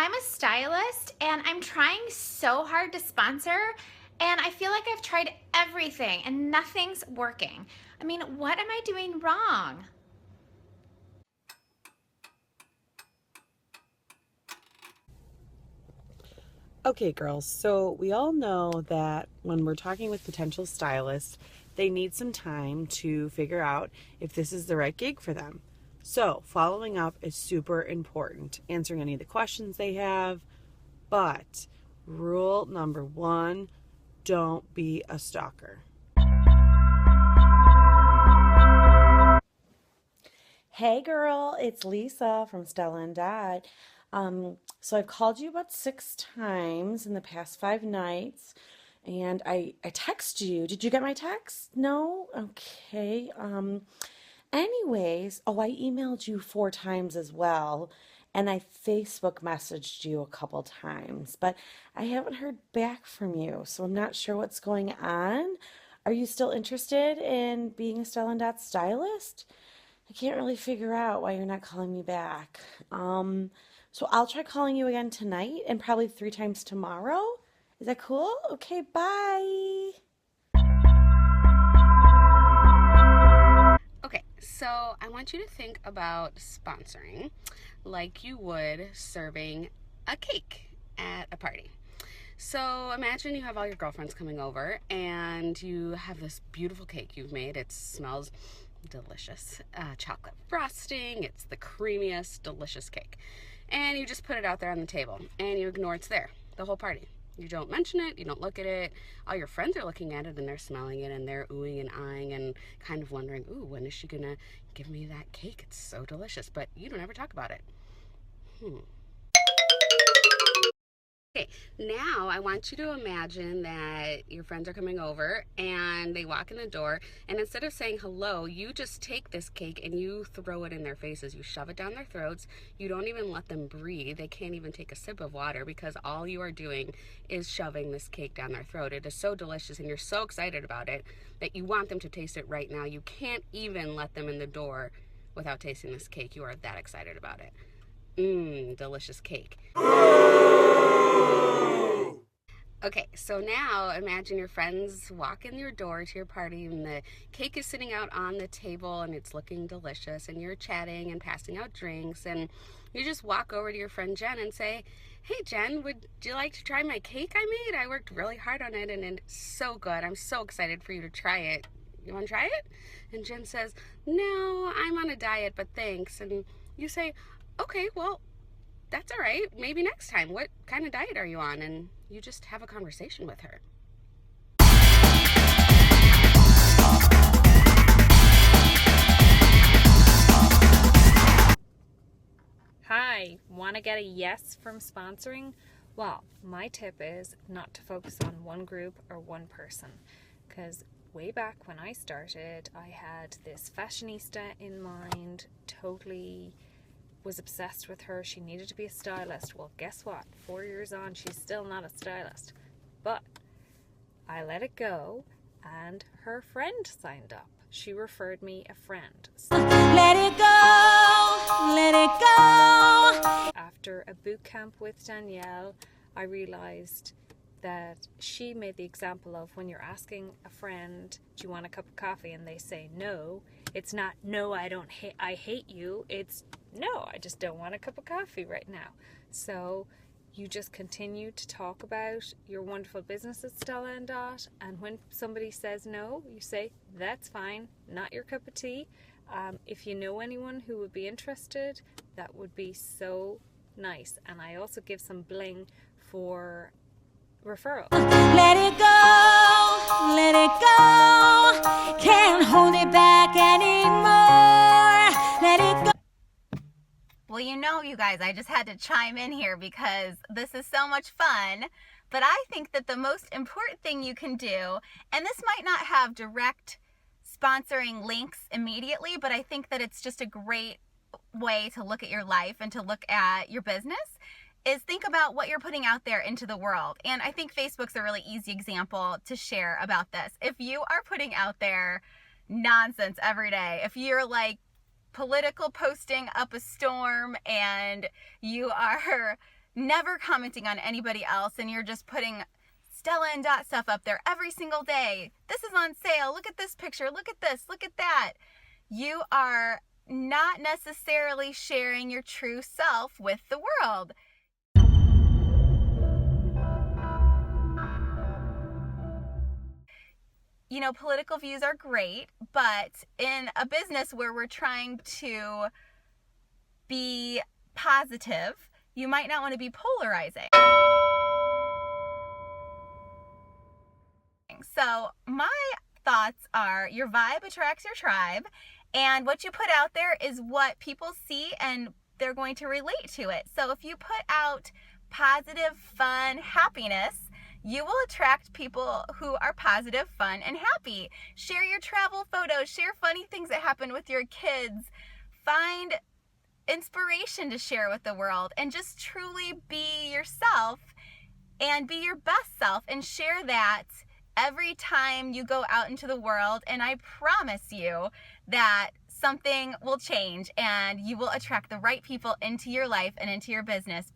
I'm a stylist and I'm trying so hard to sponsor, and I feel like I've tried everything and nothing's working. I mean, what am I doing wrong? Okay, girls, so we all know that when we're talking with potential stylists, they need some time to figure out if this is the right gig for them. So, following up is super important, answering any of the questions they have. But, rule number one, don't be a stalker. Hey girl, it's Lisa from Stella and Dad. So I've called you about 6 times in the past 5 nights, and I text you. Did you get my text? No? Okay. Anyways, I emailed you 4 times as well, and I Facebook messaged you a couple times, but I haven't heard back from you, so I'm not sure what's going on. Are you still interested in being a Stella and Dad stylist? I can't really figure out why you're not calling me back. So I'll try calling you again tonight and probably 3 times tomorrow. Is that cool? Okay, bye. Okay, so I want you to think about sponsoring like you would serving a cake at a party. So imagine you have all your girlfriends coming over and you have this beautiful cake you've made. It smells delicious. Chocolate frosting, it's the creamiest, delicious cake. And you just put it out there on the table and you ignore it's there the whole party. You don't mention it, you don't look at it. All your friends are looking at it and they're smelling it and they're oohing and eyeing and kind of wondering, ooh, when is she gonna give me that cake? It's so delicious, but you don't ever talk about it. Okay, now I want you to imagine that your friends are coming over and they walk in the door, and instead of saying hello, you just take this cake and you throw it in their faces. You shove it down their throats. You don't even let them breathe. They can't even take a sip of water because all you are doing is shoving this cake down their throat. It is so delicious and you're so excited about it that you want them to taste it right now. You can't even let them in the door without tasting this cake. You are that excited about it. Delicious cake. Okay, so now imagine your friends walk in your door to your party and the cake is sitting out on the table and it's looking delicious and you're chatting and passing out drinks, and you just walk over to your friend Jen and say, hey Jen, would you like to try my cake I made? I worked really hard on it and it's so good. I'm so excited for you to try it. You want to try it? And Jen says, no, I'm on a diet, but thanks. And you say, okay, well, that's all right. Maybe next time. What kind of diet are you on? And you just have a conversation with her. Hi, want to get a yes from sponsoring? Well, my tip is not to focus on one group or one person, because way back when I started, I had this fashionista in mind, totally was obsessed with her. She needed to be a stylist. Well, guess what? 4 years on, she's still not a stylist. But I let it go and her friend signed up. She referred me a friend. So let it go, let it go. After a boot camp with Danielle, I realized that she made the example of when you're asking a friend, do you want a cup of coffee? And they say no. It's not, no, I hate you. It's, no, I just don't want a cup of coffee right now. So you just continue to talk about your wonderful business at Stella and Dot, and when somebody says no, you say, that's fine, not your cup of tea. If you know anyone who would be interested, that would be so nice. And I also give some bling for referral. Let it go, let it go, can't hold it back anymore, let it go. Well, you guys, I just had to chime in here because this is so much fun. But I think that the most important thing you can do, and this might not have direct sponsoring links immediately, but I think that it's just a great way to look at your life and to look at your business, is think about what you're putting out there into the world. And I think Facebook's a really easy example to share about this. If you are putting out there nonsense every day, if you're like political posting up a storm and you are never commenting on anybody else, and you're just putting Stella and Dot stuff up there every single day. This is on sale. Look at this picture. Look at this. Look at that. You are not necessarily sharing your true self with the world. You know, political views are great, but in a business where we're trying to be positive, you might not want to be polarizing. So my thoughts are your vibe attracts your tribe, and what you put out there is what people see and they're going to relate to it. So if you put out positive, fun, happiness, you will attract people who are positive, fun, and happy. Share your travel photos, share funny things that happen with your kids, find inspiration to share with the world, and just truly be yourself and be your best self and share that every time you go out into the world. And I promise you that something will change and you will attract the right people into your life and into your business.